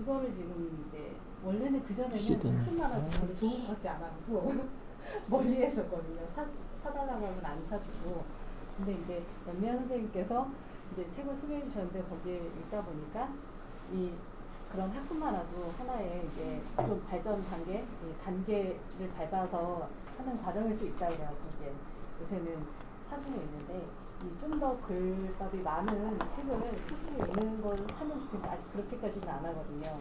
이거를 지금 이제 원래는 그전에는 시든. 학습만화도 별로 좋은 것 같지 않았고 멀리 했었거든요. 사달라고 하면 안 사주고. 근데 이제 연미아 선생님께서 이제 책을 소개해 주셨는데 거기에 읽다 보니까 이 그런 학습만화도 하나의 이제 좀 발전 단계를 밟아서 하는 과정일 수 있다 그래요. 그게 요새는 사주에 있는데 좀 더 글밥이 많은 책을 스스로 읽는 걸 하면 좋겠는데 아직 그렇게까지는 안 하거든요.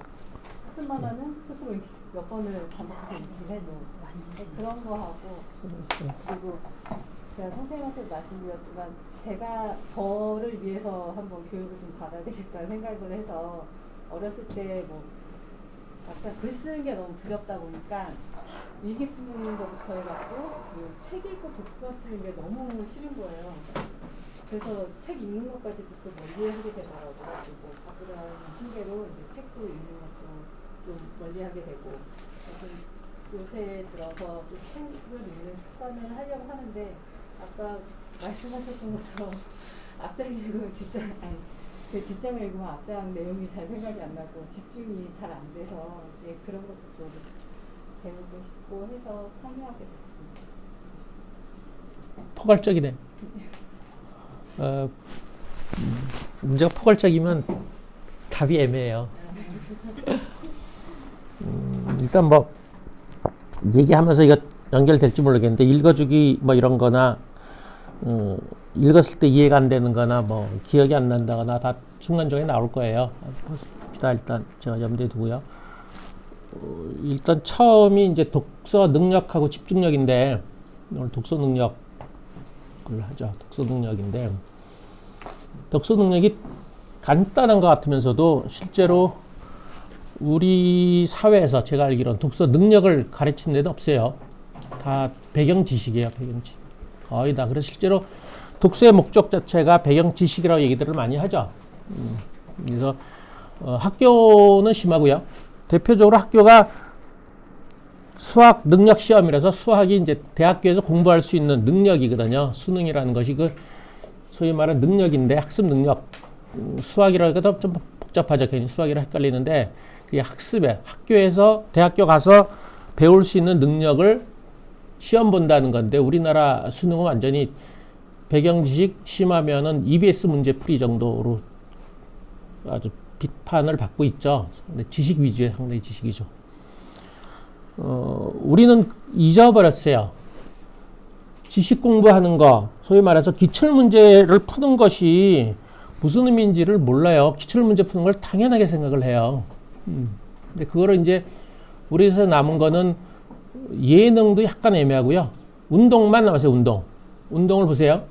학습만화는 스스로 몇 번을 반복해서 읽긴 해도 그런 거 하고 그리고 제가 선생님한테 말씀드렸지만 제가 저를 위해서 한번 교육을 좀 받아야 되겠다는 생각을 해서 어렸을 때 뭐 막상 글 쓰는 게 너무 두렵다 보니까 일기 쓰는 것부터 해갖고 책 읽고 독서 쓰는 게 너무 싫은 거예요. 그래서 책 읽는 것까지도 또 멀리하게 되더라고요. 그리고 바쁘다는 핑계로 이제 책도 읽는 것도 좀 멀리하게 되고 그래서 요새 들어서 좀 책을 읽는 습관을 하려고 하는데 아까 말씀하셨던 것처럼 앞장 읽으면 뒷장을 읽으면 앞장 내용이 잘 생각이 안 나고 집중이 잘 안 돼서 그런 것도 좀 배우고 싶고 해서 참여하게 됐습니다. 포괄적이네. 문제가 포괄적이면 답이 애매해요. 일단 뭐 얘기하면서 이거 연결될지 모르겠는데 읽어주기 뭐 이런 거나 읽었을 때 이해가 안 되는 거나 뭐 기억이 안 난다거나 다 순간적으로 나올 거예요. 봅시다. 일단 제가 염두에 두고요. 일단 처음이 이제 독서 능력하고 집중력인데 오늘 독서 능력을 하죠. 독서 능력인데 독서 능력이 간단한 것 같으면서도 실제로 우리 사회에서 제가 알기로는 독서 능력을 가르치는 데도 없어요. 다 배경 지식이에요. 배경 지식. 거의 다. 그래서 실제로 독서의 목적 자체가 배경 지식이라고 얘기들을 많이 하죠. 그래서 학교는 심하고요. 대표적으로 학교가 수학 능력 시험이라서 수학이 이제 대학교에서 공부할 수 있는 능력이거든요. 수능이라는 것이 그 소위 말하는 능력인데 학습 능력. 수학이라고 해도 좀 복잡하죠. 괜히 수학이라 헷갈리는데 그게 학습에 학교에서 대학교 가서 배울 수 있는 능력을 시험 본다는 건데 우리나라 수능은 완전히 배경 지식 심하면은 EBS 문제 풀이 정도로 아주 비판을 받고 있죠. 근데 지식 위주의 상당히 지식이죠. 우리는 잊어버렸어요. 지식 공부하는 거, 소위 말해서 기출문제를 푸는 것이 무슨 의미인지를 몰라요. 기출문제 푸는 걸 당연하게 생각을 해요. 근데 그거를 이제 우리에서 남은 거는 예능도 약간 애매하고요. 운동만 남았어요. 운동을 보세요.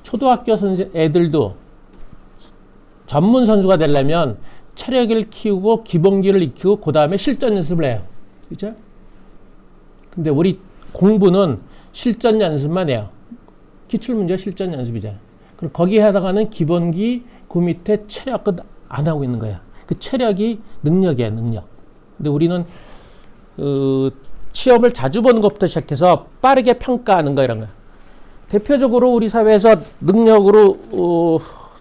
초등학교 애들도 전문 선수가 되려면 체력을 키우고 기본기를 익히고 그 다음에 실전 연습을 해요. 그죠? 근데 우리 공부는 실전 연습만 해요. 기출문제 실전 연습이죠. 그럼 거기에 해당하는 기본기 그 밑에 체력 안 하고 있는 거야. 그 체력이 능력이야, 능력. 근데 우리는 시험을 자주 보는 것부터 시작해서 빠르게 평가하는 거 이런 거. 대표적으로 우리 사회에서 능력으로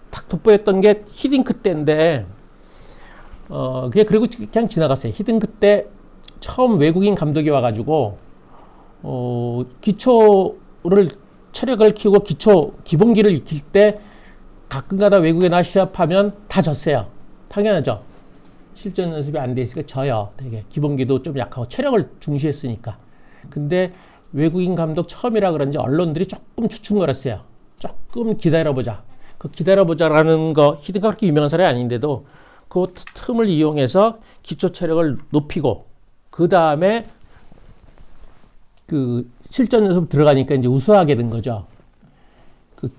딱 돋보였던 게 히딩크 때인데 그게 그리고 그냥 지나갔어요. 히딩크 때 처음 외국인 감독이 와가지고 기초를 체력을 키우고 기본기를 익힐 때 가끔가다 외국에 나와 시합하면 다 졌어요. 당연하죠. 실전 연습이 안 돼 있으니까 져요. 되게 기본기도 좀 약하고 체력을 중시했으니까. 근데 외국인 감독 처음이라 그런지 언론들이 조금 주춤거렸어요. 조금 기다려보자. 그 기다려보자라는 거 히딩크가 그렇게 유명한 사람이 아닌데도 그 틈을 이용해서 기초 체력을 높이고 그 다음에 그 실전 연습 들어가니까 이제 우수하게 된 거죠. 그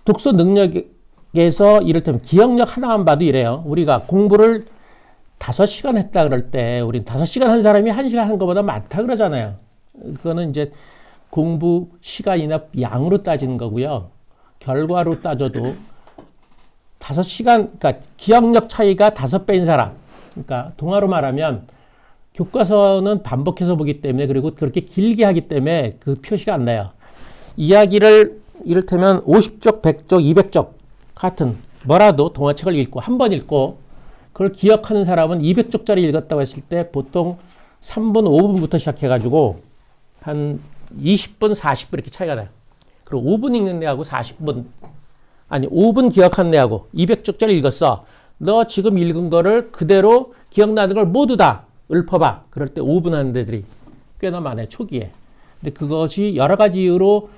독서 능력에서 이를테면 기억력 하나만 봐도 이래요. 우리가 공부를 5시간 했다 그럴 때 우린 5시간 한 사람이 1시간 한 것보다 많다 그러잖아요. 그거는 이제 공부 시간이나 양으로 따지는 거고요. 결과로 따져도 5시간, 그러니까 기억력 차이가 5배인 사람. 그러니까 동화로 말하면 교과서는 반복해서 보기 때문에 그리고 그렇게 길게 하기 때문에 그 표시가 안 나요. 이야기를 이를테면 50쪽, 100쪽, 200쪽 같은 뭐라도 동화책을 읽고 한 번 읽고 그걸 기억하는 사람은 200쪽짜리 읽었다고 했을 때 보통 3분, 5분부터 시작해가지고 한 20분, 40분 이렇게 차이가 나요. 그리고 5분 읽는 애하고 40분, 아니 5분 기억하는 애하고 200쪽짜리 읽었어. 너 지금 읽은 거를 그대로 기억나는 걸 모두 다 읊어봐. 그럴 때 5분 하는 애들이 꽤나 많아요. 초기에. 근데 그것이 여러 가지 이유로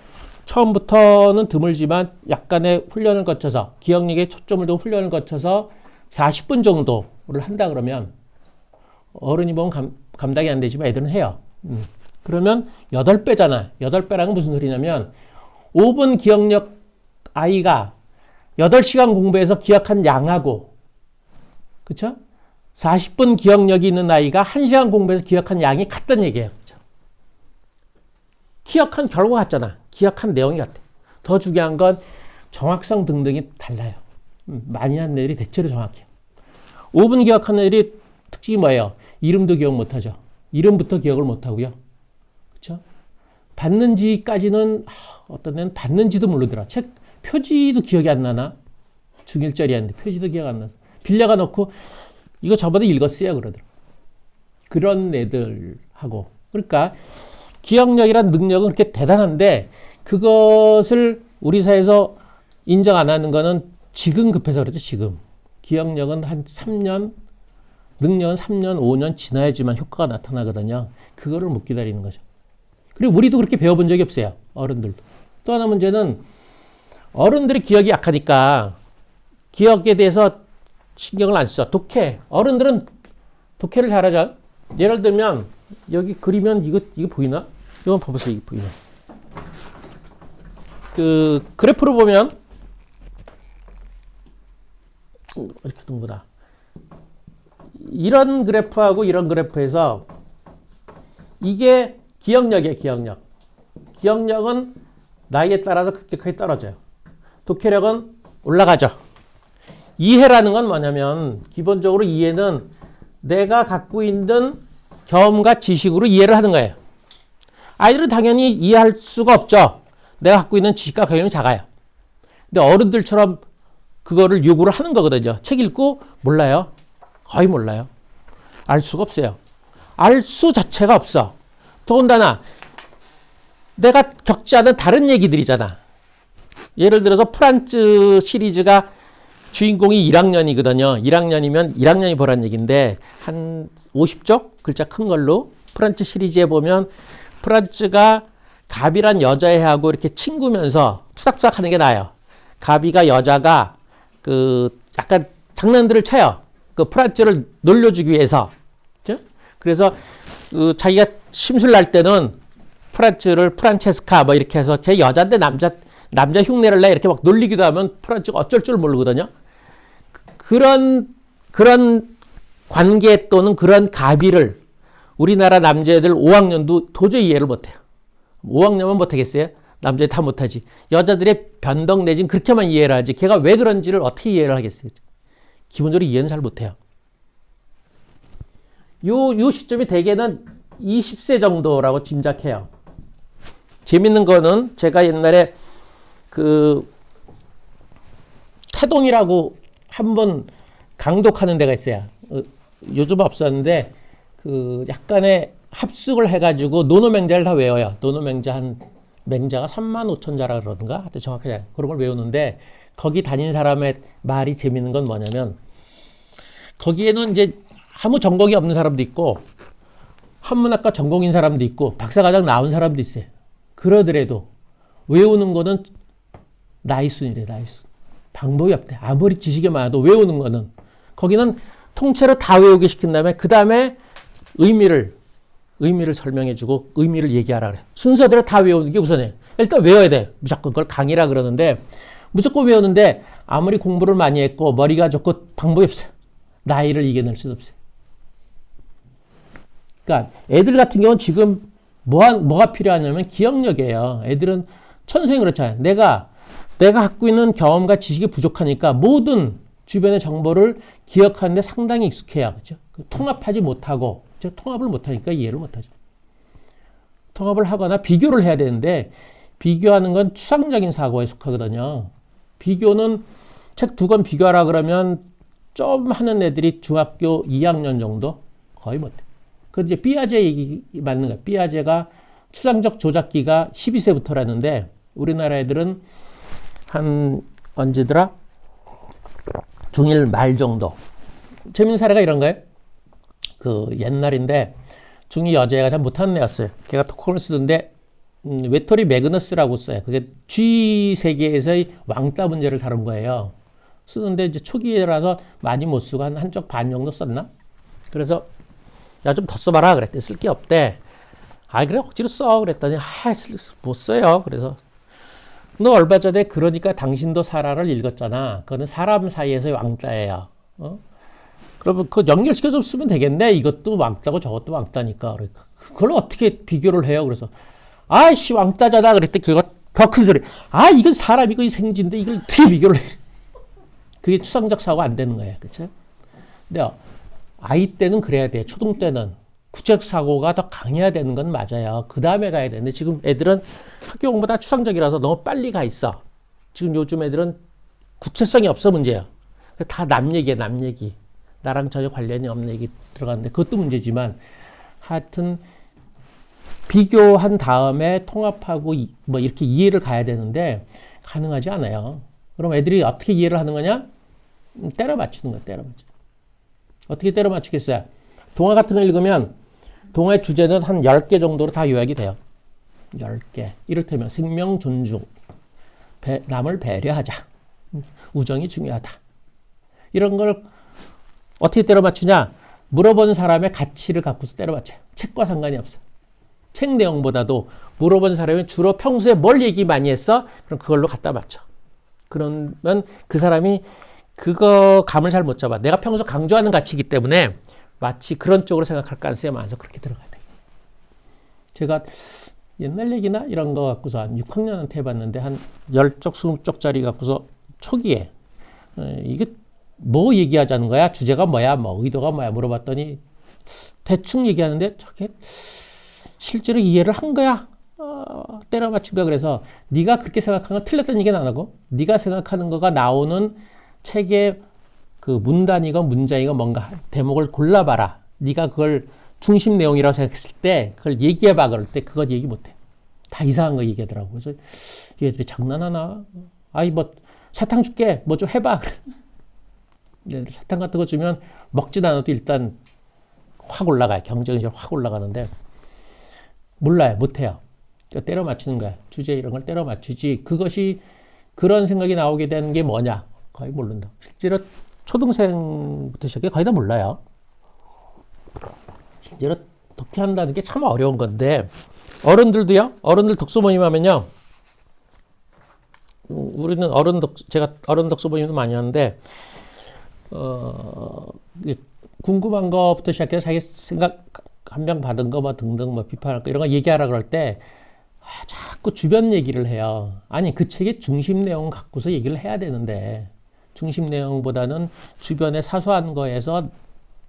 처음부터는 드물지만 약간의 훈련을 거쳐서 기억력에 초점을 두고 훈련을 거쳐서 40분 정도를 한다 그러면 어른이 보면 감당이 안 되지만 애들은 해요. 그러면 8배잖아. 8배라는 건 무슨 소리냐면 5분 기억력 아이가 8시간 공부해서 기억한 양하고 그쵸? 40분 기억력이 있는 아이가 1시간 공부해서 기억한 양이 같다는 얘기예요. 그쵸? 기억한 결과가 같잖아. 기억한 내용이 같아. 더 중요한 건 정확성 등등이 달라요. 많이 한 애들이 대체로 정확해요. 5분 기억하는 애들이 특징이 뭐예요? 이름도 기억 못하죠. 이름부터 기억을 못하고요. 그렇죠? 받는지까지는 어떤 애는 받는지도 모르더라. 책 표지도 기억이 안 나나? 중1짜리였는데 표지도 기억 안 나서 빌려가 놓고 이거 저번에 읽었어요 그러더라. 그런 애들하고 그러니까 기억력이란 능력은 그렇게 대단한데 그것을 우리 사회에서 인정 안 하는 거는 지금 급해서 그렇죠. 지금 기억력은 한 3년 능력은 3년 5년 지나야지만 효과가 나타나거든요. 그거를 못 기다리는 거죠. 그리고 우리도 그렇게 배워본 적이 없어요. 어른들도. 또 하나 문제는 어른들이 기억이 약하니까 기억에 대해서 신경을 안 써. 독해. 어른들은 독해를 잘하죠. 예를 들면 여기 그리면 이거 보이나? 이거 봐보세요. 이거 보이나? 그 그래프로 보면 이렇게 둔거다. 이런 그래프하고 이런 그래프에서 이게 기억력이에요. 기억력. 기억력은 나이에 따라서 급격하게 떨어져요. 독해력은 올라가죠. 이해라는 건 뭐냐면 기본적으로 이해는 내가 갖고 있는 경험과 지식으로 이해를 하는 거예요. 아이들은 당연히 이해할 수가 없죠. 내가 갖고 있는 지식과 경험이 작아요. 근데 어른들처럼 그거를 요구를 하는 거거든요. 책 읽고 몰라요. 거의 몰라요. 알 수가 없어요. 알 수 자체가 없어. 더군다나 내가 겪지 않은 다른 얘기들이잖아. 예를 들어서 프란츠 시리즈가 주인공이 1학년이거든요. 1학년이면 1학년이 보란 얘기인데 한 50쪽 글자 큰 걸로 프란츠 시리즈에 보면 프란츠가 가비란 여자애하고 이렇게 친구면서 투닥투닥 하는 게 나아요. 가비가 여자가 그 약간 장난들을 쳐요. 그 프란츠를 놀려주기 위해서. 그래서 그 자기가 심술 날 때는 프란츠를 프란체스카 뭐 이렇게 해서 제 여자인데 남자 흉내를 내 이렇게 막 놀리기도 하면 프란츠가 어쩔 줄 모르거든요. 그런 관계 또는 그런 가비를 우리나라 남자애들 5학년도 도저히 이해를 못해요. 5학년만 못하겠어요? 남자애 다 못하지. 여자들의 변덕 내지는 그렇게만 이해를 하지. 걔가 왜 그런지를 어떻게 이해를 하겠어요? 기본적으로 이해는 잘 못해요. 요 시점이 대개는 20세 정도라고 짐작해요. 재밌는 거는 제가 옛날에 그 태동이라고 한번 강독하는 데가 있어요. 요즘 없었는데 그 약간의 합숙을 해가지고 노노맹자를 다 외워요. 노노맹자 맹자가 35,000자라 그러던가? 하여튼 정확하게 그런 걸 외우는데 거기 다닌 사람의 말이 재밌는 건 뭐냐면 거기에는 이제 아무 전공이 없는 사람도 있고 한문학과 전공인 사람도 있고 박사과정 나온 사람도 있어요. 그러더라도 외우는 거는 나이순이래. 나이순. 방법이 없대. 아무리 지식이 많아도 외우는 거는 거기는 통째로 다 외우게 시킨 다음에 그 다음에 의미를 설명해주고 의미를 얘기하라 그래. 순서대로 다 외우는 게 우선이에요. 일단 외워야 돼. 무조건 그걸 강의라 그러는데 무조건 외우는데 아무리 공부를 많이 했고 머리가 좋고 방법이 없어요. 나이를 이겨낼 수도 없어요. 그러니까 애들 같은 경우는 지금 뭐가 필요하냐면 기억력이에요. 애들은 천성이 그렇잖아요. 내가 갖고 있는 경험과 지식이 부족하니까 모든 주변의 정보를 기억하는데 상당히 익숙해요. 그렇죠? 통합하지 못하고, 그렇죠? 통합을 못하니까 이해를 못하죠. 통합을 하거나 비교를 해야 되는데 비교하는 건 추상적인 사고에 속하거든요. 비교는 책 2권 비교하라 그러면 좀 하는 애들이 중학교 2학년 정도 거의 못해. 그 이제 삐아제 얘기 맞는 거야. 삐아제가 추상적 조작기가 12세부터라는데 우리나라 애들은 한 언제더라? 중1 말 정도. 재밌는 사례가 이런 거예요. 그 옛날인데 중2 여자애가 잘 못하는 애였어요. 걔가 토크를 쓰던데 외톨이 매그너스라고 써요. 그게 G 세계에서의 왕따 문제를 다룬 거예요. 쓰는데 이제 초기라서 많이 못 쓰고 한쪽 반 정도 썼나? 그래서 야 좀 더 써봐라 그랬더니 쓸 게 없대. 아 그래 억지로 써 그랬더니 못 써요. 그래서 너 얼마 전에 그러니까 당신도 사라를 읽었잖아. 그거는 사람 사이에서의 왕따예요. 그러면 그거 연결시켜 좀 쓰면 되겠네. 이것도 왕따고 저것도 왕따니까. 그러니까 그걸 어떻게 비교를 해요? 그래서 아이씨 왕따잖아. 그랬더니 그거 더 큰 소리. 아 이건 사람이고 이 생쥐인데 이걸 어떻게 비교를 해? 그게 추상적 사고가 안 되는 거예요. 그렇죠? 근데 아이 때는 그래야 돼. 초등 때는 구체적 사고가 더 강해야 되는 건 맞아요. 그 다음에 가야 되는데 지금 애들은 학교 공부다 추상적이라서 너무 빨리 가 있어. 지금 요즘 애들은 구체성이 없어 문제야. 다 남 얘기야 남 얘기. 나랑 전혀 관련이 없는 얘기 들어갔는데 그것도 문제지만 하여튼 비교한 다음에 통합하고 뭐 이렇게 이해를 가야 되는데 가능하지 않아요. 그럼 애들이 어떻게 이해를 하는 거냐? 때려 맞추는 거야. 때려 맞추. 어떻게 때려 맞추겠어요? 동화 같은 거 읽으면 동화의 주제는 한 10개 정도로 다 요약이 돼요. 10개. 이를테면 생명 존중, 남을 배려하자, 우정이 중요하다. 이런 걸 어떻게 때려 맞추냐? 물어본 사람의 가치를 갖고서 때려 맞춰요. 책과 상관이 없어. 책 내용보다도 물어본 사람이 주로 평소에 뭘 얘기 많이 했어? 그럼 그걸로 갖다 맞춰. 그러면 그 사람이 그거 감을 잘 못 잡아. 내가 평소 강조하는 가치이기 때문에 마치 그런 쪽으로 생각할 가능성이 많아서 그렇게 들어가야 돼. 제가 옛날 얘기나 이런 거 갖고서 한 6학년한테 해봤는데 한 10쪽, 20쪽짜리 갖고서 초기에 이게 뭐 얘기하자는 거야? 주제가 뭐야? 뭐 의도가 뭐야? 물어봤더니 대충 얘기하는데 저게 실제로 이해를 한 거야? 때려 맞춘 거야. 그래서 네가 그렇게 생각한 건 틀렸다는 얘기는 안 하고 네가 생각하는 거가 나오는 책의 그 문단이건 문장이건 뭔가 대목을 골라봐라. 네가 그걸 중심 내용이라고 생각했을 때 그걸 얘기해봐. 그럴 때 그건 얘기 못해. 다 이상한 거 얘기하더라고. 그래서 얘들이 장난하나? 아이 뭐 사탕 줄게. 뭐 좀 해봐. 얘들이 사탕 같은 거 주면 먹지도 않아도 일단 확 올라가요. 경쟁이 확 올라가는데 몰라요. 못해요. 그러니까 때려 맞추는 거야. 주제 이런 걸 때려 맞추지. 그것이 그런 생각이 나오게 되는 게 뭐냐? 거의 모른다. 실제로 초등생부터 시작해 거의 다 몰라요. 실제로 독해한다는 게 참 어려운 건데 어른들도요. 어른들 독서 모임 하면요. 우리는 제가 어른 독서 모임도 많이 하는데 궁금한 거부터 시작해서 자기 생각 한 명 받은 거 뭐 등등 뭐 비판할 거 이런 거 얘기하라 그럴 때 자꾸 주변 얘기를 해요. 아니 그 책의 중심 내용 갖고서 얘기를 해야 되는데 중심 내용보다는 주변의 사소한 거에서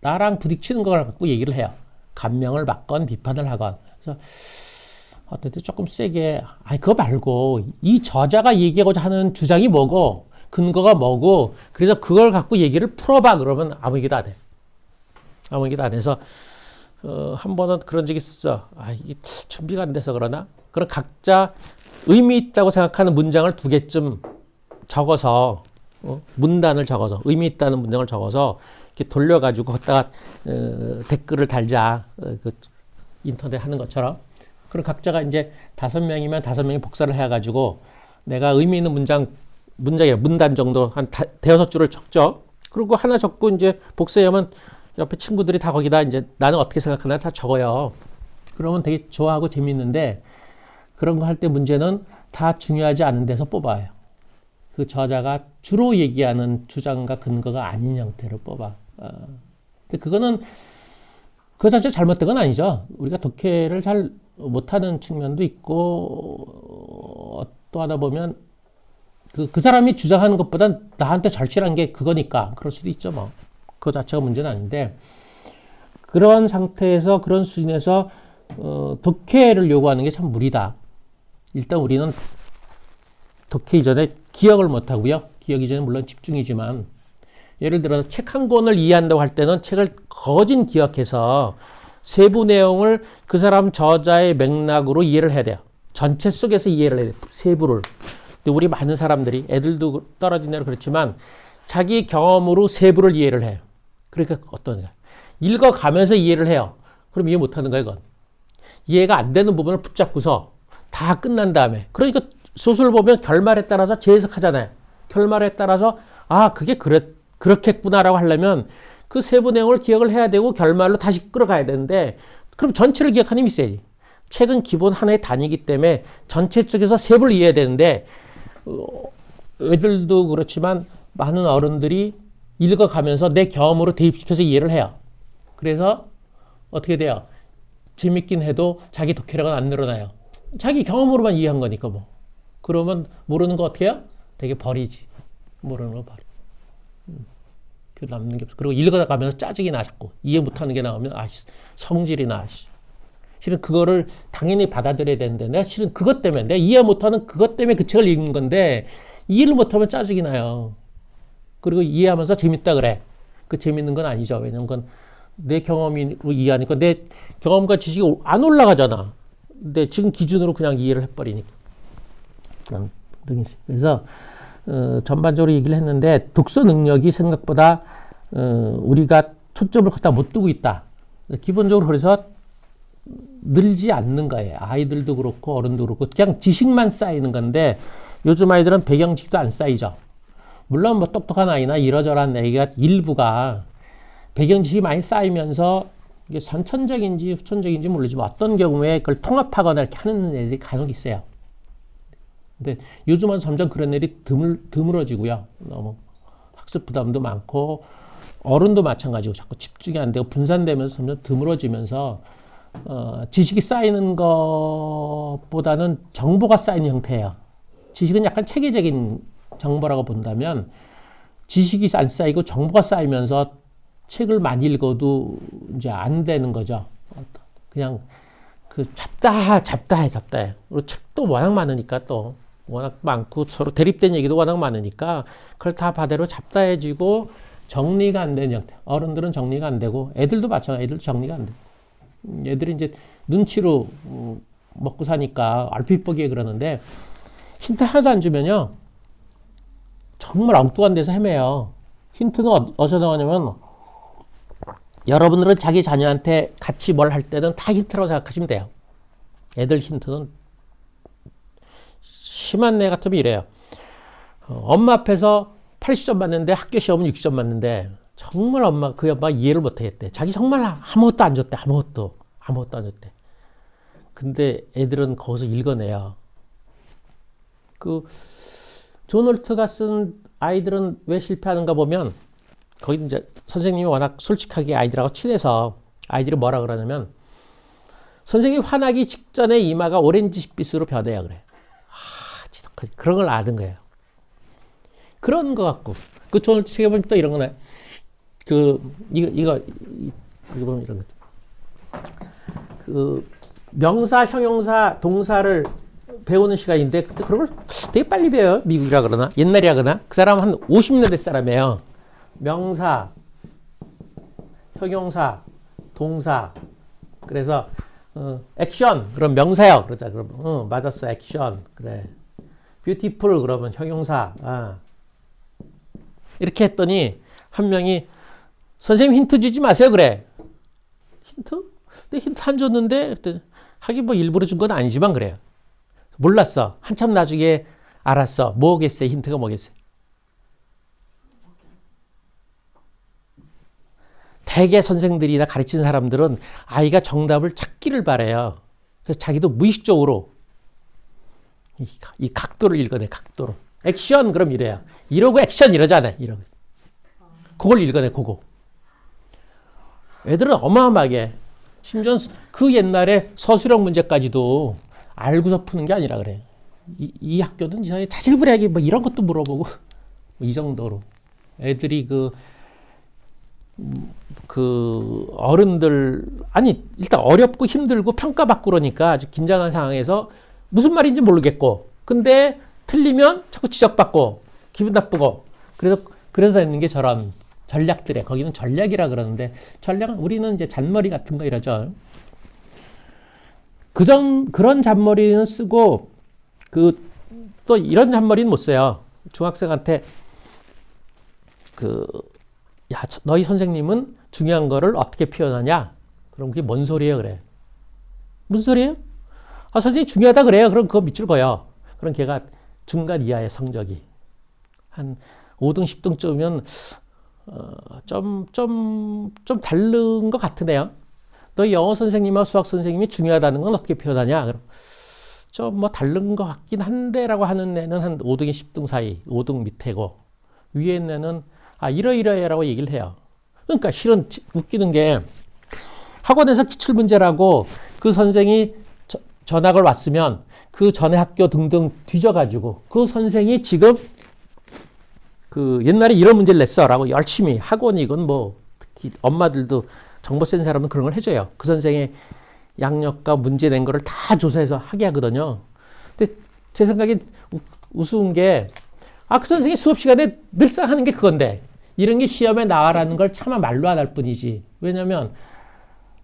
나랑 부딪히는 걸 갖고 얘기를 해요. 감명을 받건 비판을 하건. 그래서 어떨 때 조금 세게 아니 그거 말고 이 저자가 얘기하고자 하는 주장이 뭐고 근거가 뭐고 그래서 그걸 갖고 얘기를 풀어봐. 그러면 아무 얘기도 안 해. 아무 얘기도 안 해서 한 번은 그런 적이 있었어. 이게 준비가 안 돼서 그러나? 그럼 각자 의미 있다고 생각하는 문장을 2개쯤 적어서 문단을 적어서 의미 있다는 문장을 적어서 이렇게 돌려가지고 거기다가 댓글을 달자. 그 인터넷 하는 것처럼. 그럼 각자가 이제 5명이면 5명이 복사를 해가지고 내가 의미 있는 문단 정도 한 5줄을 적죠. 그리고 하나 적고 이제 복사하면 옆에 친구들이 다 거기다 이제 나는 어떻게 생각하나 다 적어요. 그러면 되게 좋아하고 재밌는데 그런 거 할 때 문제는 다 중요하지 않은 데서 뽑아요. 그 저자가 주로 얘기하는 주장과 근거가 아닌 형태로 뽑아. 근데 그거는 그 자체가 잘못된 건 아니죠. 우리가 독해를 잘 못하는 측면도 있고 또 하다 보면 그 사람이 주장하는 것보다 나한테 절실한 게 그거니까 그럴 수도 있죠. 뭐. 그 자체가 문제는 아닌데 그런 상태에서 그런 수준에서 독해를 요구하는 게 참 무리다. 일단 우리는 독해 이전에 기억을 못하고요. 기억 이전에 물론 집중이지만 예를 들어서 책 한 권을 이해한다고 할 때는 책을 거진 기억해서 세부 내용을 그 사람 저자의 맥락으로 이해를 해야 돼요. 전체 속에서 이해를 해야 돼요. 세부를. 근데 우리 많은 사람들이 애들도 떨어진 대로 그렇지만 자기 경험으로 세부를 이해를 해요. 그러니까 어떤가? 읽어가면서 이해를 해요. 그럼 이해 못하는 거야, 이건. 이해가 안 되는 부분을 붙잡고서 다 끝난 다음에. 그러니까 소설 보면 결말에 따라서 재해석하잖아요. 결말에 따라서 아, 그게 그렇겠구나라고 하려면 그 세부 내용을 기억을 해야 되고 결말로 다시 끌어가야 되는데 그럼 전체를 기억하는 힘이 있어야지. 책은 기본 하나의 단위이기 때문에 전체 쪽에서 세부를 이해해야 되는데 애들도 그렇지만 많은 어른들이 읽어가면서 내 경험으로 대입시켜서 이해를 해요. 그래서 어떻게 돼요? 재밌긴 해도 자기 독해력은 안 늘어나요. 자기 경험으로만 이해한 거니까 뭐. 그러면 모르는 거 어떻게 해요? 되게 버리지. 모르는 거 버리. 그 남는 게 없어. 그리고 읽어가면서 짜증이 나 자꾸. 이해 못하는 게 나오면 성질이 나. 실은 그거를 당연히 받아들여야 되는데 내가 실은 그것 때문에 내가 이해 못하는 그것 때문에 그 책을 읽는 건데 이해를 못하면 짜증이 나요. 그리고 이해하면서 재밌다 그래. 그 재밌는 건 아니죠. 왜냐면 그건 내 경험으로 이해하니까 내 경험과 지식이 안 올라가잖아. 근데 지금 기준으로 그냥 이해를 해버리니까. 그런 등이 있어요. 그래서 전반적으로 얘기를 했는데 독서 능력이 생각보다 우리가 초점을 갖다 못 두고 있다. 기본적으로 그래서 늘지 않는 거예요. 아이들도 그렇고 어른도 그렇고 그냥 지식만 쌓이는 건데 요즘 아이들은 배경지식도 안 쌓이죠. 물론 뭐 똑똑한 아이나 이러저러한 애가 일부가 배경지식이 많이 쌓이면서 이게 선천적인지 후천적인지 모르지만 어떤 경우에 그걸 통합하거나 이렇게 하는 애들이 간혹 있어요. 근데 요즘은 점점 그런 일이 드물어지고요. 너무 학습 부담도 많고 어른도 마찬가지고 자꾸 집중이 안 되고 분산되면서 점점 드물어지면서 지식이 쌓이는 것보다는 정보가 쌓이는 형태예요. 지식은 약간 체계적인 정보라고 본다면 지식이 안 쌓이고 정보가 쌓이면서 책을 많이 읽어도 이제 안 되는 거죠. 그냥 그 잡다해. 그리고 책도 워낙 많으니까 또 워낙 많고 서로 대립된 얘기도 워낙 많으니까 그걸 다 바대로 잡다해지고 정리가 안 되는 형태. 어른들은 정리가 안 되고 애들도 마찬가지로 애들도 정리가 안 돼. 애들이 이제 눈치로 먹고 사니까 얼핏 보기에 그러는데 힌트 하나도 안 주면요 정말 엉뚱한 데서 헤매요. 힌트는 어디서 나오냐면 여러분들은 자기 자녀한테 같이 뭘 할 때는 다 힌트라고 생각하시면 돼요. 애들 힌트는 심한 애 같으면 이래요. 엄마 앞에서 80점 맞는데 학교 시험은 60점 맞는데 정말 그 엄마 이해를 못 하겠대. 자기 정말 아무것도 안 줬대. 아무것도 안 줬대. 근데 애들은 거기서 읽어내요. 존 홀트가 쓴 아이들은 왜 실패하는가 보면 거기 이제 선생님이 워낙 솔직하게 아이들하고 친해서 아이들이 뭐라 그러냐면 선생님이 화나기 직전에 이마가 오렌지빛으로 변해요. 그래. 지독하지. 그런 걸 아는 거예요. 그런 거 같고. 존 홀트 책에 보면 또 이런 거네. 이거 보면 이런 거. 명사, 형용사, 동사를 배우는 시간인데 그런 걸 되게 빨리 배워요. 미국이라 그러나 옛날이라 그러나 그 사람 한 50년대 사람이에요. 명사, 형용사, 동사. 그래서 액션 그럼 명사요. 그러자. 그럼 맞았어. 액션. 그래. 뷰티풀 그러면 형용사. 이렇게 했더니 한 명이 선생님 힌트 주지 마세요. 그래. 힌트? 근데 힌트 안 줬는데 하긴 뭐 일부러 준 건 아니지만 그래요. 몰랐어. 한참 나중에 알았어. 뭐겠어요? 힌트가 뭐겠어요? 대개 선생들이나 가르치는 사람들은 아이가 정답을 찾기를 바래요. 그래서 자기도 무의식적으로 이 각도를 읽어내. 각도로. 액션 그럼 이래요. 이러고 액션 이러잖아요. 이러고. 그걸 읽어내. 그거. 애들은 어마어마하게 심지어 그 옛날에 서술형 문제까지도 알고서 푸는 게 아니라 그래. 이 학교는 이상하게 자질구레하게 뭐 이런 것도 물어보고 뭐 이 정도로 애들이 어른들 아니 일단 어렵고 힘들고 평가받고 그러니까 아주 긴장한 상황에서 무슨 말인지 모르겠고 근데 틀리면 자꾸 지적받고 기분 나쁘고 그래서 있는 게 저런 전략들에 거기는 전략이라 그러는데 전략은 우리는 이제 잔머리 같은 거 이러죠. 그런 잔머리는 쓰고 또 이런 잔머리는 못 써요. 중학생한테 너희 선생님은 중요한 거를 어떻게 표현하냐? 그럼 그게 뭔 소리예요, 그래? 무슨 소리예요? 선생님이 중요하다 그래요. 그럼 그거 밑줄 그어요. 그럼 걔가 중간 이하의 성적이 한 5등, 10등쯤이면 좀 다른 것 같으네요. 너희 영어 선생님하고 수학 선생님이 중요하다는 건 어떻게 표현하냐? 그럼 좀 뭐 다른 것 같긴 한데라고 하는 애는 한 5등이 10등 사이, 5등 밑에고 위에 있는 애는 이러이러해라고 얘기를 해요. 그러니까 실은 웃기는 게 학원에서 기출문제라고 그 선생이 전학을 왔으면 그 전에 학교 등등 뒤져가지고 그 선생이 지금 옛날에 이런 문제를 냈어라고 열심히 학원이건 뭐 특히 엄마들도 정보 센 사람은 그런 걸 해줘요. 그 선생의 양력과 문제 낸 거를 다 조사해서 하게 하거든요. 근데 제 생각에 우스운 게 그 선생이 수업 시간에 늘상 하는 게 그건데 이런 게 시험에 나와라는 걸 차마 말로 안 할 뿐이지. 왜냐면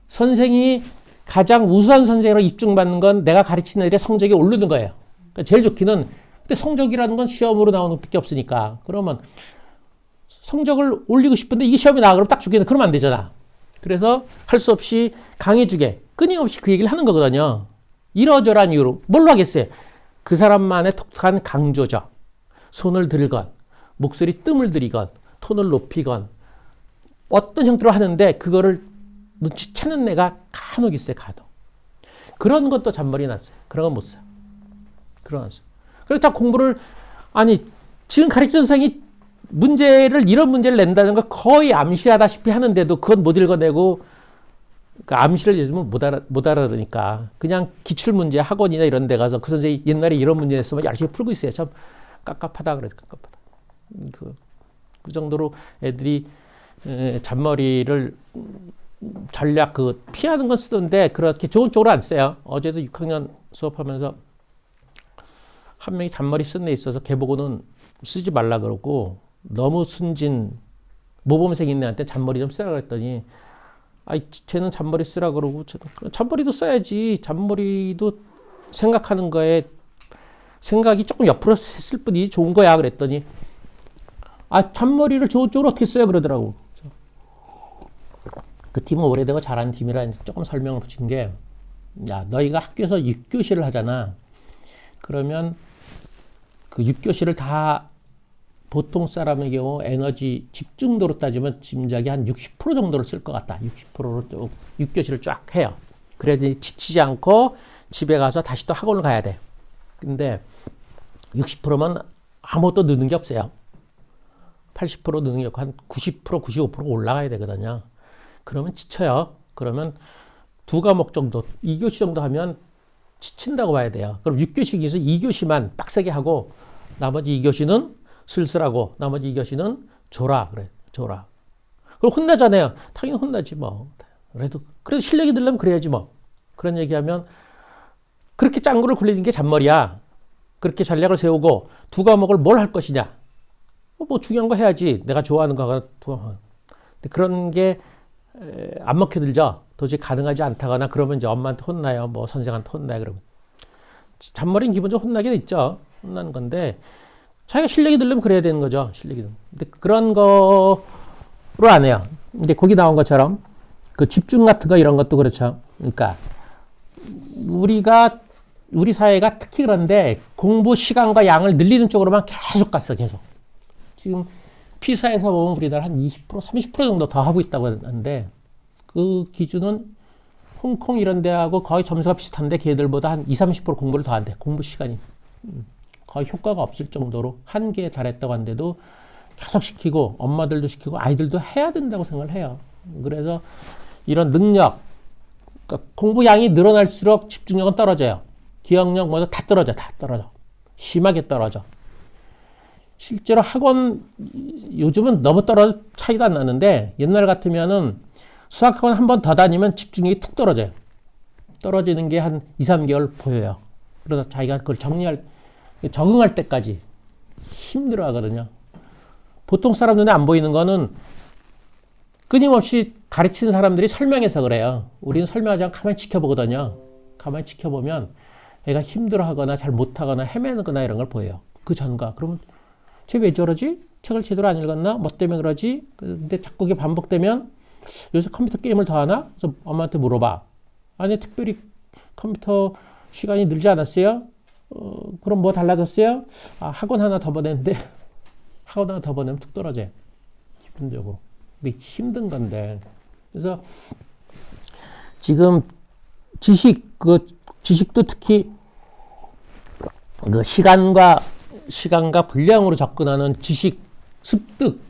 선생이 가장 우수한 선생으로 입증받는 건 내가 가르치는 애들의 성적이 오르는 거예요. 그러니까 제일 좋기는 근데 성적이라는 건 시험으로 나오는 것밖에 없으니까 그러면 성적을 올리고 싶은데 이게 시험에 나와 그러면 딱 좋겠네. 그러면 안 되잖아. 그래서 할 수 없이 강해주게 끊임없이 그 얘기를 하는 거거든요. 이러저러한 이유로 뭘로 하겠어요? 그 사람만의 독특한 강조죠. 손을 들건 목소리 뜸을 들이건 톤을 높이건 어떤 형태로 하는데 그거를 눈치채는 애가 간혹 있어요. 간혹. 그런 것도 잔머리 났어요. 그런 건 못 써요. 그런 건 써요. 그래서 다 공부를 지금 가르치는 선생이 이런 문제를 낸다는 걸 거의 암시하다시피 하는데도 그건 못 읽어내고 암시를 해주면 못 알아들으니까 그냥 기출문제 학원이나 이런 데 가서 그 선생이 옛날에 이런 문제 냈으면 열심히 풀고 있어요. 참 깝깝하다 그래서 깝깝하다. 그 정도로 애들이 잔머리를 전략 피하는 건 쓰던데 그렇게 좋은 쪽으로 안 써요. 어제도 6학년 수업하면서 한 명이 잔머리 쓴 애 있어서 걔보고는 쓰지 말라 그러고 너무 순진 모범생 있는 애한테 잔머리 좀 쓰라 그랬더니 쟤는 잔머리 쓰라 그러고 잔머리도 써야지. 잔머리도 생각하는 거에 생각이 조금 옆으로 했을 뿐이지 좋은 거야 그랬더니 잔머리를 좋은 쪽으로 어떻게 써요 그러더라고. 그 팀은 오래되고 잘하는 팀이라 조금 설명을 붙인 게 너희가 학교에서 6교시를 하잖아. 그러면 그 6교시를 다 보통 사람의 경우 에너지 집중도로 따지면 짐작이 한 60% 정도를 쓸 것 같다. 60%로 쭉 6교시를 쫙 해요. 그래야지 지치지 않고 집에 가서 다시 또 학원을 가야 돼. 근데 60%면 아무것도 넣는 게 없어요. 80% 넣는 게 없고 한 90%, 95% 올라가야 되거든요. 그러면 지쳐요. 그러면 두 과목 정도, 2교시 정도 하면 지친다고 봐야 돼요. 그럼 6교시 기에서 2교시만 빡세게 하고 나머지 2교시는 슬슬하고 나머지 2교시는 줘라. 그래. 줘라. 그럼 혼나잖아요. 당연히 혼나지 뭐. 그래도 실력이 늘려면 그래야지 뭐. 그런 얘기하면 그렇게 짱구를 굴리는 게 잔머리야. 그렇게 전략을 세우고 두 과목을 뭘 할 것이냐. 뭐 중요한 거 해야지. 내가 좋아하는 거가 근데 그런 게 안 먹혀들죠. 도저히 가능하지 않다거나 그러면 이제 엄마한테 혼나요. 뭐 선생한테 혼나요. 그러면 잔머리는 기본적으로 혼나게 있죠. 혼나는 건데 자기가 실력이 늘려면 그래야 되는 거죠. 실력이. 근데 그런 거로 안 해요. 근데 거기 나온 것처럼 그 집중 같은 거 이런 것도 그렇죠. 그러니까 우리 사회가 특히 그런데 공부 시간과 양을 늘리는 쪽으로만 계속 갔어. 계속. 지금 피사에서 보면 우리나라 한 20%, 30% 정도 더 하고 있다고 하는데 그 기준은 홍콩 이런 데하고 거의 점수가 비슷한데 걔들보다 한 20, 30% 공부를 더 한대. 공부 시간이. 거의 효과가 없을 정도로 한계에 달했다고 하는데도 계속 시키고 엄마들도 시키고 아이들도 해야 된다고 생각을 해요. 그래서 이런 능력, 그러니까 공부 양이 늘어날수록 집중력은 떨어져요. 기억력 뭐다 떨어져. 다 떨어져. 심하게 떨어져. 실제로 학원 요즘은 너무 떨어져 차이도 안 나는데 옛날 같으면은 수학학원 한 번 더 다니면 집중력이 툭 떨어져요. 떨어지는 게 한 2, 3개월 보여요. 그러다 자기가 그걸 적응할 때까지 힘들어 하거든요. 보통 사람 눈에 안 보이는 거는 끊임없이 가르치는 사람들이 설명해서 그래요. 우리는 설명하지 않고 가만히 지켜보거든요. 가만히 지켜보면 애가 힘들어하거나 잘 못하거나 헤매거나 이런 걸 보여요. 그 전과. 그러면 쟤 왜 저러지? 책을 제대로 안 읽었나? 뭐 때문에 그러지? 근데 자꾸 이게 반복되면 요새 컴퓨터 게임을 더 하나? 그래서 엄마한테 물어봐. 아니 특별히 컴퓨터 시간이 늘지 않았어요? 그럼 뭐 달라졌어요? 아, 학원 하나 더 보냈는데 학원 하나 더 보내면 툭 떨어져요. 기본적으로. 근데 힘든 건데. 그래서 지금 지식도 특히 그 시간과 분량으로 접근하는 지식 습득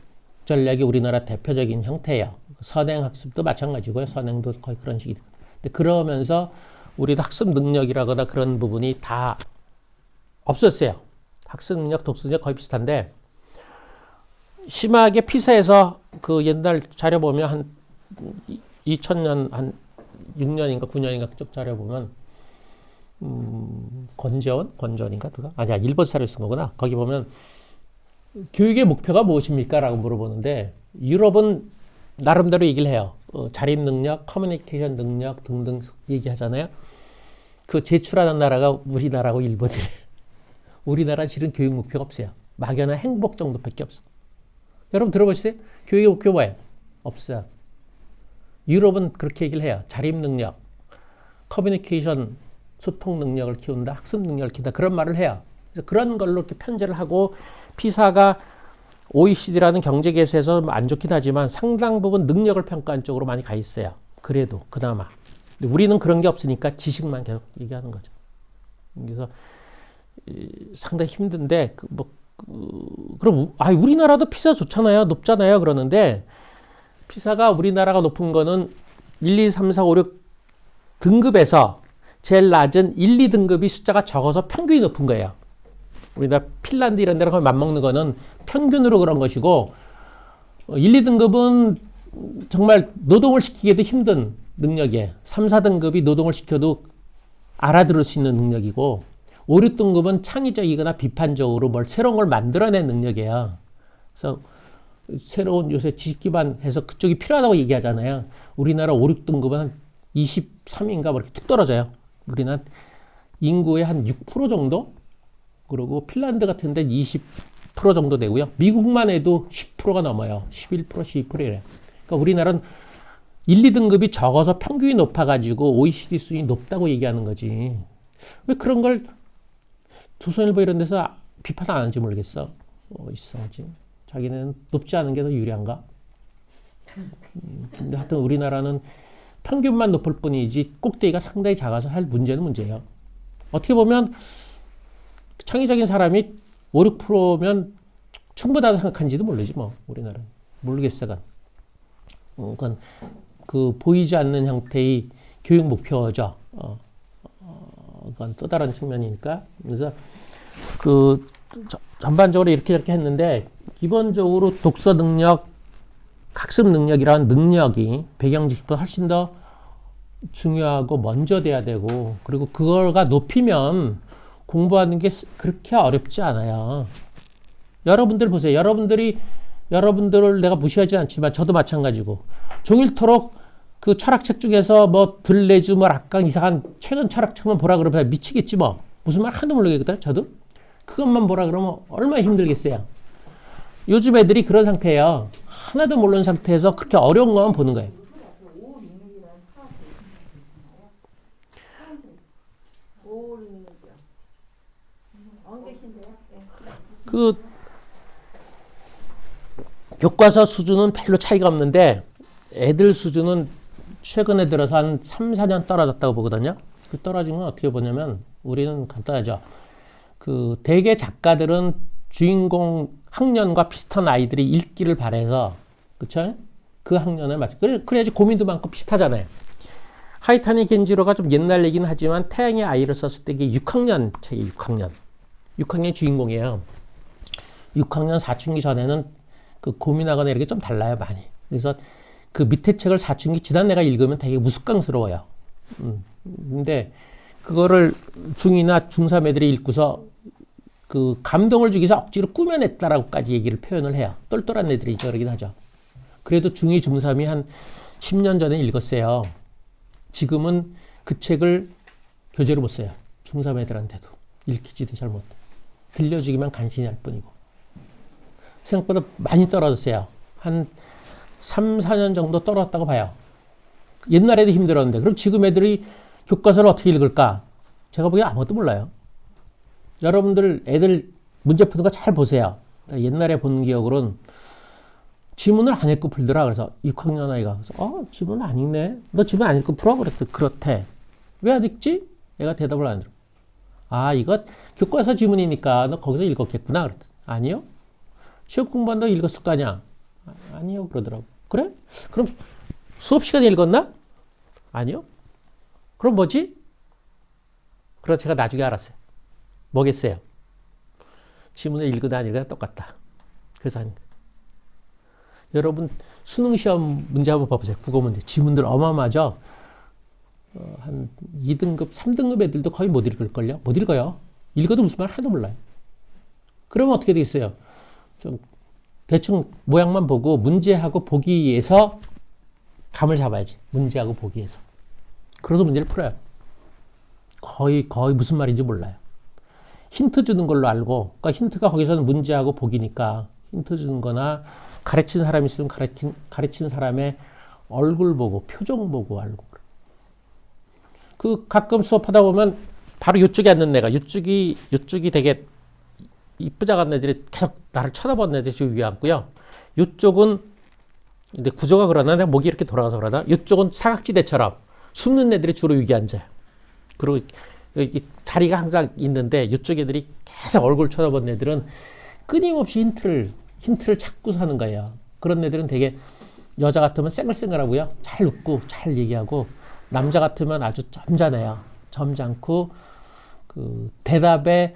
전략이 우리나라 대표적인 형태예요. 선행 학습도 마찬가지고요. 선행도 거의 그런 식이. 근데 그러면서 우리도 학습 능력이라거나 그런 부분이 다 없었어요. 학습 능력, 독서 능력 거의 비슷한데 심하게 피사에서 그 옛날 자료 보면 한 2000년 한 6년인가 9년인가 그쪽 자료 보면 권재원인가 그가 아니야 일본 사료 쓴 거구나. 거기 보면 교육의 목표가 무엇입니까? 라고 물어보는데 유럽은 나름대로 얘기를 해요. 자립 능력, 커뮤니케이션 능력 등등 얘기하잖아요. 그 제출하는 나라가 우리나라고 일본이래. 우리나라 실은 교육 목표가 없어요. 막연한 행복 정도밖에 없어. 여러분 들어보시세요. 교육의 목표 뭐예요? 없어요. 유럽은 그렇게 얘기를 해요. 자립 능력, 커뮤니케이션, 소통 능력을 키운다, 학습 능력을 키운다 그런 말을 해요. 그래서 그런 걸로 이렇게 편제를 하고 피사가 OECD라는 경제계에서 안 좋긴 하지만 상당 부분 능력을 평가한 쪽으로 많이 가 있어요. 그래도 그나마. 근데 우리는 그런 게 없으니까 지식만 계속 얘기하는 거죠. 그래서 상당히 힘든데 그럼 우리나라도 피사 좋잖아요. 높잖아요. 그러는데 피사가 우리나라가 높은 거는 1, 2, 3, 4, 5, 6 등급에서 제일 낮은 1, 2등급이 숫자가 적어서 평균이 높은 거예요. 우리나라 핀란드 이런 데랑 맞먹는 거는 평균으로 그런 것이고 1, 2등급은 정말 노동을 시키기도 힘든 능력이에요. 3, 4등급이 노동을 시켜도 알아들을 수 있는 능력이고 5, 6등급은 창의적이거나 비판적으로 뭘 새로운 걸 만들어낸 능력이에요. 그래서 새로운 요새 지식 기반해서 그쪽이 필요하다고 얘기하잖아요. 우리나라 5, 6등급은 한 23인가 뭐 이렇게 툭 떨어져요. 우리는 인구의 한 6% 정도? 그리고 핀란드 같은 데는 20% 정도 되고요. 미국만 해도 10%가 넘어요. 11%, 12% 이래요. 그러니까 우리나라는 1, 2등급이 적어서 평균이 높아가지고 OECD 수준이 높다고 얘기하는 거지. 왜 그런 걸 조선일보 이런 데서 비판 안 하는지 모르겠어. 이상하지. 자기는 높지 않은 게 더 유리한가? 근데 하여튼 우리나라는 평균만 높을 뿐이지 꼭대기가 상당히 작아서 할 문제는 문제예요. 어떻게 보면 창의적인 사람이 5, 6%면 충분하다고 생각하는지도 모르지 뭐 우리나라는. 모르겠어. 그건 그 보이지 않는 형태의 교육 목표죠. 그건 또 다른 측면이니까. 그래서 그 전반적으로 이렇게 했는데 기본적으로 독서 능력, 학습 능력이라는 능력이 배경 지식보다 훨씬 더 중요하고 먼저 돼야 되고 그리고 그걸가 높이면 공부하는 게 그렇게 어렵지 않아요. 여러분들 보세요. 여러분들을 내가 무시하지 않지만 저도 마찬가지고 종일토록 그 철학책 중에서 뭐 들레주 뭐 락강 이상한 최근 철학책만 보라 그러면 미치겠지 뭐. 무슨 말 하나도 모르겠거든 저도. 그것만 보라 그러면 얼마나 힘들겠어요. 요즘 애들이 그런 상태예요. 하나도 모르는 상태에서 그렇게 어려운 것만 보는 거예요. 그 교과서 수준은 별로 차이가 없는데 애들 수준은 최근에 들어서 한 3, 4년 떨어졌다고 보거든요. 그 떨어진 건 어떻게 보냐면 우리는 간단하죠. 그 대개 작가들은 주인공 학년과 비슷한 아이들이 읽기를 바래서 그쵸? 그 학년에 맞춰. 그래야지 고민도 많고 비슷하잖아요. 하이타니 겐지로가 좀 옛날 얘기는 하지만 태양의 아이를 썼을 때 이게 6학년 책이에요. 6학년. 6학년이 주인공이에요. 6학년 사춘기 전에는 그 고민하거나 이렇게 좀 달라요, 많이. 그래서 그 밑에 책을 사춘기 지난 애가 읽으면 되게 우스꽝스러워요. 근데 그거를 중2나 중3 애들이 읽고서 그 감동을 주기 위해서 억지로 꾸며냈다라고까지 얘기를 표현을 해요. 똘똘한 애들이 그러긴 하죠. 그래도 중2, 중3이 한 10년 전에 읽었어요. 지금은 그 책을 교재로 못 써요. 중3 애들한테도. 읽히지도 잘 못해. 들려주기만 간신히 할 뿐이고. 생각보다 많이 떨어졌어요. 한 3, 4년 정도 떨어졌다고 봐요. 옛날에도 힘들었는데. 그럼 지금 애들이 교과서를 어떻게 읽을까? 제가 보기엔 아무것도 몰라요. 여러분들 애들 문제 푸는 거 잘 보세요. 옛날에 본 기억으로는 지문을 안 읽고 풀더라. 그래서 6학년 아이가 그래서 지문 안 읽네. 너 지문 안 읽고 풀어? 그랬더니 그렇대. 왜 안 읽지? 애가 대답을 안 들어. 아, 이거 교과서 지문이니까 너 거기서 읽었겠구나. 그랬더니 아니요. 시험 공부한다고 읽었을 거 아니야. 아니요. 그러더라고. 그래? 그럼 수업 시간에 읽었나? 아니요. 그럼 뭐지? 그래서 제가 나중에 알았어요. 뭐겠어요? 지문을 읽으다 안 읽으다 똑같다. 그래서 여러분 수능 시험 문제 한번 봐보세요. 국어 문제. 지문들 어마어마하죠? 한 2등급, 3등급 애들도 거의 못 읽을걸요? 못 읽어요. 읽어도 무슨 말 하나도 몰라요. 그러면 어떻게 되겠어요? 좀 대충 모양만 보고 문제하고 보기에서 감을 잡아야지. 문제하고 보기에서. 그래서 문제를 풀어요. 거의 무슨 말인지 몰라요. 힌트 주는 걸로 알고, 그러니까 힌트가 거기서는 문제하고 보기니까 힌트 주는 거나 가르친 사람이 있으면 가르친 사람의 얼굴 보고, 표정 보고 알고. 그 가끔 수업하다 보면 바로 이쪽에 앉는 애가, 이쪽이 되게 이쁘지 않은 애들이 계속 나를 쳐다보는 애들이 지금 위에 앉고요. 이쪽은, 근데 구조가 그러나, 내가 목이 이렇게 돌아가서 그러나, 이쪽은 사각지대처럼 숨는 애들이 주로 위에 앉아요. 그리고 이 자리가 항상 있는데 이쪽 애들이 계속 얼굴 쳐다보는 애들은 끊임없이 힌트를 찾고 사는 거예요. 그런 애들은 되게 여자 같으면 쌩글쌩글하고요. 잘 웃고 잘 얘기하고 남자 같으면 아주 점잖아요. 점잖고 그 대답에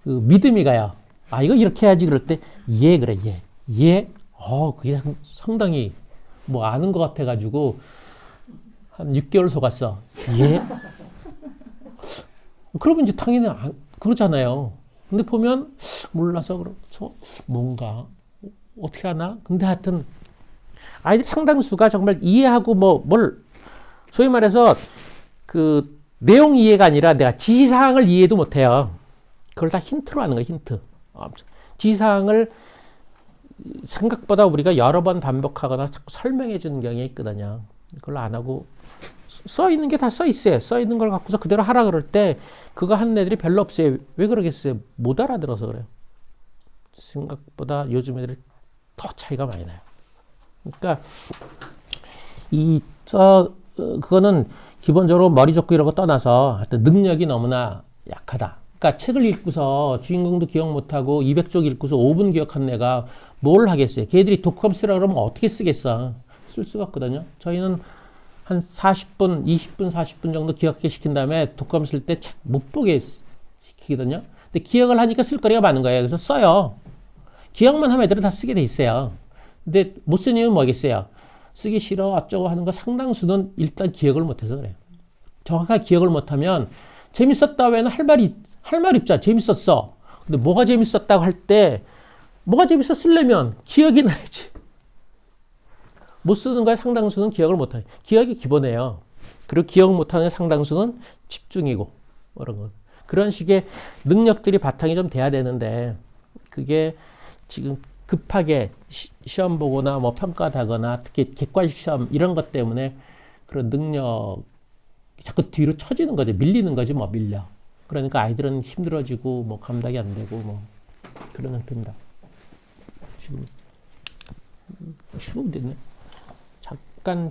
그 믿음이 가요. 아, 이거 이렇게 해야지. 그럴 때 예, 그래, 예. 예? 그게 상당히 뭐 아는 것 같아가지고 한 6개월 속았어. 예? 그러면 이제 당연히 그렇잖아요. 근데 보면 몰라서 그렇죠. 뭔가 어떻게 하나? 근데 하여튼 아이들 상당수가 정말 이해하고 뭘 소위 말해서 그 내용 이해가 아니라 내가 지시사항을 이해도 못해요. 그걸 다 힌트로 하는 거예요. 힌트. 지시사항을 생각보다 우리가 여러 번 반복하거나 자꾸 설명해 주는 경향이 있거든요. 그걸 안 하고 써 있는 게 다 써 있어요. 써 있는 걸 갖고서 그대로 하라 그럴 때 그거 하는 애들이 별로 없어요. 왜 그러겠어요? 못 알아들어서 그래요. 생각보다 요즘 애들이 더 차이가 많이 나요. 그러니까 그거는 기본적으로 머리 좋고 이런 거 떠나서 하여튼 능력이 너무나 약하다. 그러니까 책을 읽고서 주인공도 기억 못하고 200쪽 읽고서 5분 기억한 애가 뭘 하겠어요? 걔들이 독후감 쓰라 그러면 어떻게 쓰겠어? 쓸 수가 없거든요. 저희는 한 40분, 20분, 40분 정도 기억하게 시킨 다음에 독후감 쓸 때 책 못 보게 시키거든요. 근데 기억을 하니까 쓸 거리가 많은 거예요. 그래서 써요. 기억만 하면 애들은 다 쓰게 돼 있어요. 근데 못 쓰는 이유는 뭐겠어요? 쓰기 싫어, 어쩌고 하는 거 상당수는 일단 기억을 못해서 그래요. 정확하게 기억을 못하면 재밌었다 외에는 할 말 없잖아. 재밌었어. 근데 뭐가 재밌었다고 할 때 뭐가 재밌었으려면 기억이 나야지. 못 쓰는 거에 상당수는 기억을 못해요. 기억이 기본이에요. 그리고 기억 못하는 상당수는 집중이고 그런 거. 그런 식의 능력들이 바탕이 좀 돼야 되는데 그게 지금 급하게 시험 보거나 뭐 평가하거나 특히 객관식 시험 이런 것 때문에 그런 능력 자꾸 뒤로 처지는 거죠. 밀리는 거지 뭐 밀려. 그러니까 아이들은 힘들어지고 뭐 감당이 안 되고 뭐 그런 형태입니다. 지금 15분 됐네. 잠깐